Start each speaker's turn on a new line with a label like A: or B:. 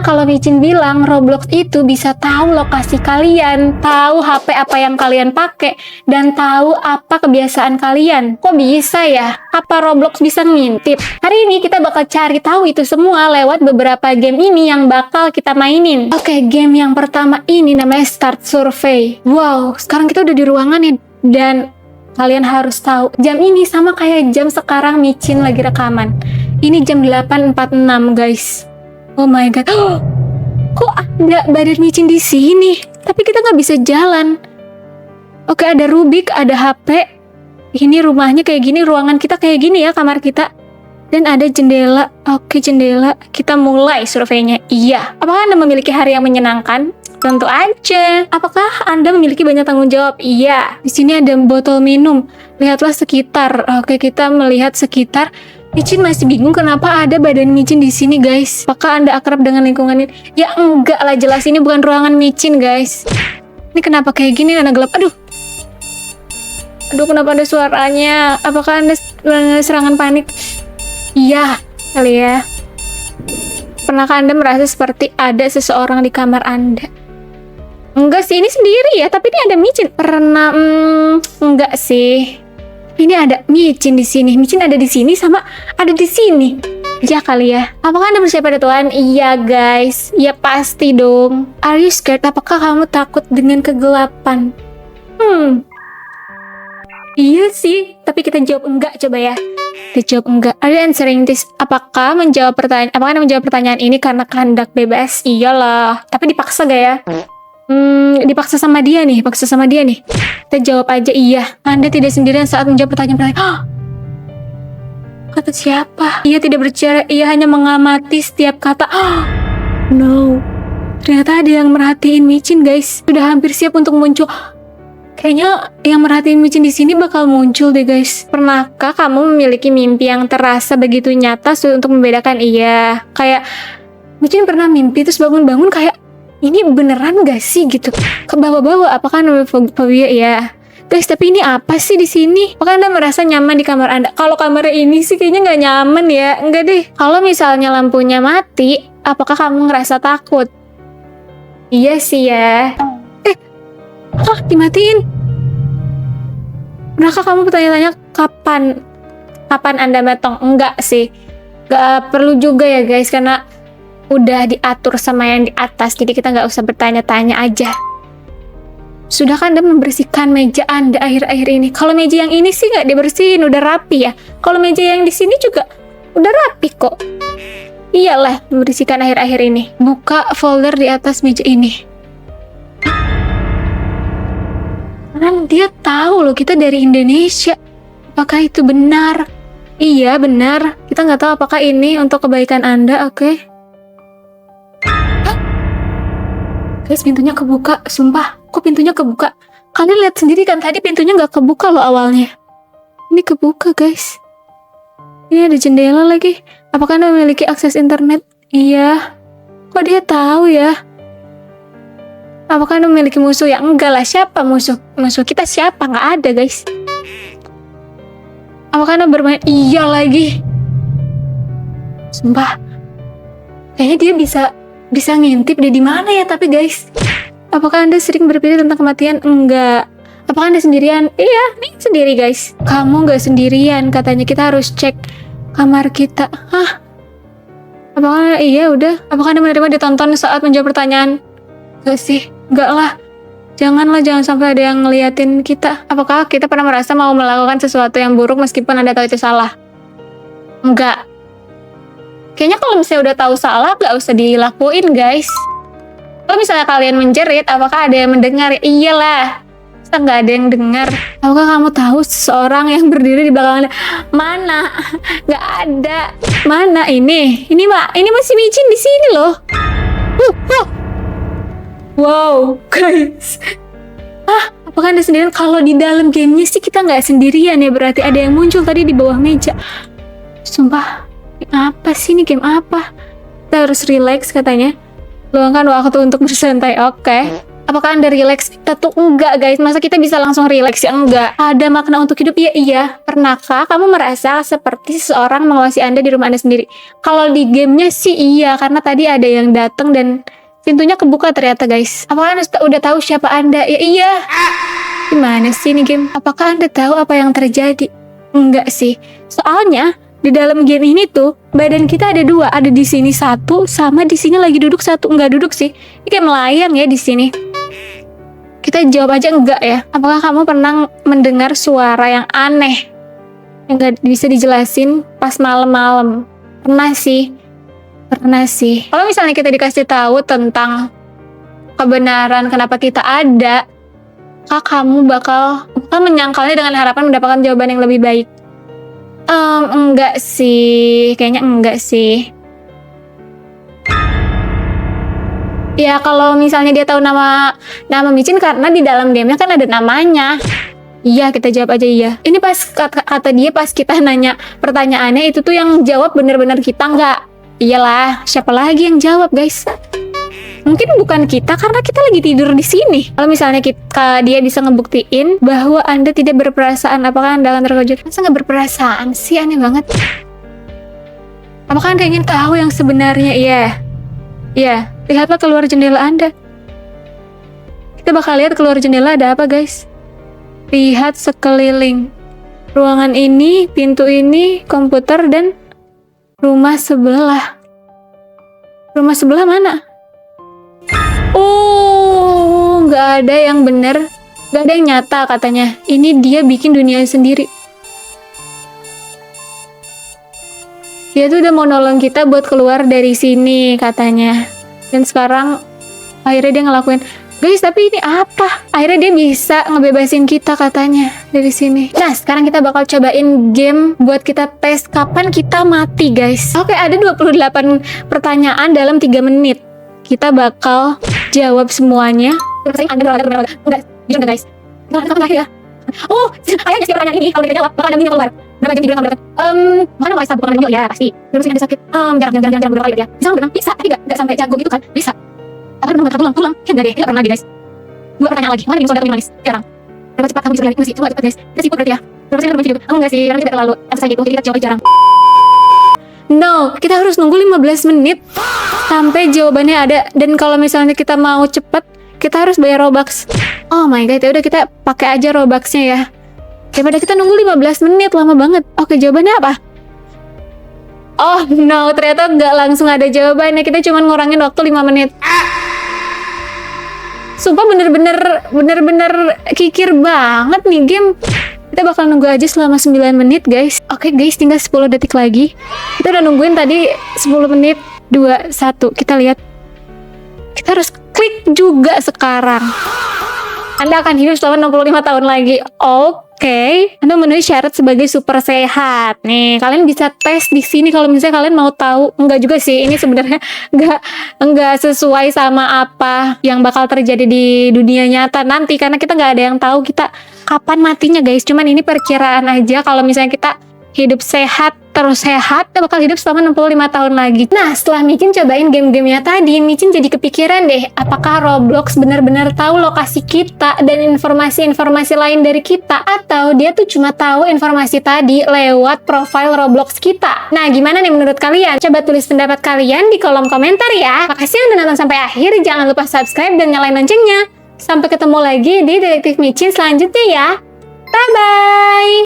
A: kalau Micin bilang Roblox itu bisa tahu lokasi kalian, tahu HP apa yang kalian pakai, dan tahu apa kebiasaan kalian. Kok bisa ya? Apa Roblox bisa ngintip? Hari ini kita bakal cari tahu itu semua lewat beberapa game ini yang bakal kita mainin. Oke, game yang pertama ini namanya Start Survey. Wow, sekarang kita udah di ruangan ya, dan kalian harus tahu, jam ini sama kayak jam sekarang Micin lagi rekaman. Ini jam 8.46 guys. Oh my god. Kok ada badan Micin di sini? Tapi kita nggak bisa jalan. Oke, ada Rubik, ada HP. Ini rumahnya kayak gini, ruangan kita kayak gini ya, kamar kita. Dan ada jendela. Oke, jendela. Kita mulai surveinya. Iya. Apakah Anda memiliki hari yang menyenangkan? Tentu aja. Apakah Anda memiliki banyak tanggung jawab? Iya. Di sini ada botol minum. Lihatlah sekitar. Oke, kita melihat sekitar. Micin masih bingung kenapa ada badan Micin di sini, guys. Apakah Anda akrab dengan lingkungan ini? Ya enggak lah, jelas ini bukan ruangan Micin, guys. Ini kenapa kayak gini? Karena gelap. Aduh, kenapa ada suaranya? Apakah Anda serangan panik? Iya, kali ya. Pernahkah Anda merasa seperti ada seseorang di kamar Anda? Enggak sih, ini sendiri ya, tapi ini ada Micin. Pernah, enggak sih. Ini ada Micin di sini. Micin ada di sini sama ada di sini. Ya kali ya. Apakah Anda percaya pada Tuhan? Iya guys. Ya pasti dong. Are you scared? Apakah kamu takut dengan kegelapan? Iya sih. Tapi kita jawab enggak coba ya. Kita jawab enggak. Are you answering this? Apakah Anda menjawab pertanyaan ini karena kehendak bebas? Iyalah. Tapi dipaksa gak ya? Dipaksa sama dia nih. Kita jawab aja iya. Anda tidak sendirian saat menjawab pertanyaan-pertanyaan. Kata siapa? Ia tidak berbicara, ia hanya mengamati setiap kata. No. Ternyata ada yang merhatiin Micin, guys. Sudah hampir siap untuk muncul. Kayaknya yang merhatiin Micin di sini bakal muncul deh, guys. Pernahkah kamu memiliki mimpi yang terasa begitu nyata untuk membedakan? Iya. Kayak Micin pernah mimpi terus bangun-bangun kayak ini beneran gak sih gitu? Ke bawah-bawah, apakah namanya fobia? Ya, guys, tapi ini apa sih di sini? Apakah Anda merasa nyaman di kamar Anda? Kalau kamar ini sih kayaknya nggak nyaman ya, enggak deh. Kalau misalnya lampunya mati, apakah kamu ngerasa takut? Iya sih ya. Dimatiin. Pernahkah kamu bertanya-tanya kapan Anda matang? Enggak sih, nggak perlu juga ya guys, karena udah diatur sama yang di atas, jadi kita nggak usah bertanya-tanya aja. Sudah kan Anda membersihkan meja Anda akhir-akhir ini? Kalau meja yang ini sih nggak dibersihin, udah rapi ya. Kalau meja yang di sini juga udah rapi kok. Iyalah, membersihkan akhir-akhir ini. Buka folder di atas meja ini. Kan dia tahu loh kita dari Indonesia. Apakah itu benar? Iya benar. Kita nggak tahu apakah ini untuk kebaikan Anda, oke? Guys, pintunya kebuka, sumpah. Kok pintunya kebuka? Kalian lihat sendiri kan, tadi pintunya nggak kebuka loh awalnya. Ini kebuka, guys. Ini ada jendela lagi. Apakah Anda memiliki akses internet? Iya. Kok dia tahu ya? Apakah Anda memiliki musuh? Ya enggak lah, siapa musuh? Musuh kita siapa? Nggak ada, guys. Apakah Anda bermain? Iya lagi. Sumpah. Kayaknya dia bisa ngintip dia di mana ya, tapi guys. Apakah Anda sering berpikir tentang kematian? Enggak. Apakah Anda sendirian? Iya, nih sendiri guys. Kamu nggak sendirian, katanya kita harus cek kamar kita. Hah? Apakah iya udah? Apakah Anda menerima ditonton saat menjawab pertanyaan? Enggak sih, enggak lah. Jangan sampai ada yang ngeliatin kita. Apakah kita pernah merasa mau melakukan sesuatu yang buruk meskipun Anda tahu itu salah? Enggak. Kayaknya kalau misalnya udah tahu salah, gak usah dilakuin, guys. Kalau misalnya kalian menjerit, apakah ada yang mendengar? Iyalah. Masa nggak ada yang dengar? Apakah kamu tahu seseorang yang berdiri di belakang Anda? Mana? Nggak ada. Mana ini? Ini masih Micin di sini loh. Wow, guys. Apakah Anda sendirian? Kalau di dalam gamenya sih kita nggak sendirian ya, berarti ada yang muncul tadi di bawah meja. Sumpah. Apa sih ini, game apa? Kita harus relax katanya. Luangkan waktu untuk bersantai. Oke. Apakah Anda rileks? Tentu enggak guys, masa kita bisa langsung rileks ya? Enggak. Ada makna untuk hidup? Ya iya. Pernahkah kamu merasa seperti seseorang mengawasi Anda di rumah Anda sendiri? Kalau di gamenya sih iya, karena tadi ada yang datang dan pintunya kebuka ternyata guys. Apakah Anda udah tahu siapa Anda? Ya iya. Gimana sih ini game? Apakah Anda tahu apa yang terjadi? Enggak sih. Soalnya di dalam game ini tuh badan kita ada dua, ada di sini satu, sama di sini lagi duduk satu. Enggak duduk sih. Ini kayak melayang ya di sini. Kita jawab aja enggak ya. Apakah kamu pernah mendengar suara yang aneh yang gak bisa dijelasin pas malam-malam? Pernah sih. Kalau misalnya kita dikasih tahu tentang kebenaran kenapa kita ada, kamu bakal menyangkalnya dengan harapan mendapatkan jawaban yang lebih baik. Enggak sih. Kayaknya enggak sih. Ya kalau misalnya dia tahu nama micin karena di dalam gamenya kan ada namanya. Iya, kita jawab aja iya. Ini pas kata dia pas kita nanya pertanyaannya itu tuh yang jawab bener-bener kita nggak. Iyalah, siapa lagi yang jawab guys? Mungkin bukan kita karena kita lagi tidur di sini. Kalau misalnya dia bisa ngebuktiin bahwa Anda tidak berperasaan, apakah Anda akan terkejut? Masa nggak berperasaan sih? Aneh banget. Apakah Anda ingin tahu yang sebenarnya? Iya, lihatlah keluar jendela Anda. Kita bakal lihat keluar jendela ada apa guys. Lihat sekeliling. Ruangan ini, pintu ini, komputer, dan rumah sebelah. Rumah sebelah mana? Oh, nggak ada yang bener. Nggak ada yang nyata katanya. Ini dia bikin dunia sendiri. Dia tuh udah mau nolong kita buat keluar dari sini katanya. Dan sekarang akhirnya dia ngelakuin. Guys, tapi ini apa? Akhirnya dia bisa ngebebasin kita katanya dari sini. Nah, sekarang kita bakal cobain game buat kita tes kapan kita mati, guys. Oke, ada 28 pertanyaan dalam 3 menit. Kita bakal jawab semuanya. Enggak, jujur guys. Enggak ya. Oh, kayaknya sih pertanyaan ini kalau kita jawab bakal ada minyak keluar. Berapa jam tidur kamu dapat? Mana mau sabuk minyak ya pasti. Terus ada sakit. Jarang berapa kali ya? Bisa berenang? Bisa, tapi enggak sampai jago gitu kan? Bisa. Tapi berenang tulang. Enggak deh, enggak pernah lagi guys. 2 pertanyaan lagi. Mana yang saudara manis? Sekarang. Berapa cepat kamu bisa berlari? Masih coba cepat guys. Kita sibuk berarti ya. Berapa sih berapa video? Enggak sih, karena tidak terlalu emphasize gitu. Jadi kita jawab jarang. No, kita harus nunggu 15 menit sampai jawabannya ada. Dan kalau misalnya kita mau cepet, kita harus bayar Robux. Oh my god, ya udah kita pakai aja Robuxnya ya. Daripada kita nunggu 15 menit, lama banget. Oke, jawabannya apa? Oh no, ternyata nggak langsung ada jawabannya. Kita cuma ngurangin waktu 5 menit. Sumpah bener-bener kikir banget nih game. Kita bakal nunggu aja selama 9 menit guys. Oke guys, tinggal 10 detik lagi. Kita udah nungguin tadi 10 menit. 2, 1, kita lihat. Kita harus klik juga sekarang. Anda akan hidup selama 65 tahun lagi. Oke. Anda memenuhi syarat sebagai super sehat. Nih, kalian bisa tes di sini kalau misalnya kalian mau tahu. Enggak juga sih, ini sebenarnya enggak sesuai sama apa yang bakal terjadi di dunia nyata nanti, karena kita nggak ada yang tahu kita kapan matinya guys. Cuman ini perkiraan aja. Kalau misalnya kita hidup sehat, terus sehat, kita bakal hidup selama 65 tahun lagi. Nah, setelah Micin cobain game-gamenya tadi, Micin jadi kepikiran deh, apakah Roblox benar-benar tahu lokasi kita dan informasi-informasi lain dari kita, atau dia tuh cuma tahu informasi tadi lewat profile Roblox kita. Nah, gimana nih menurut kalian? Coba tulis pendapat kalian di kolom komentar ya. Makasih yang udah nonton sampai akhir, jangan lupa subscribe dan nyalain loncengnya. Sampai ketemu lagi di Detektif Micin selanjutnya ya. Bye-bye!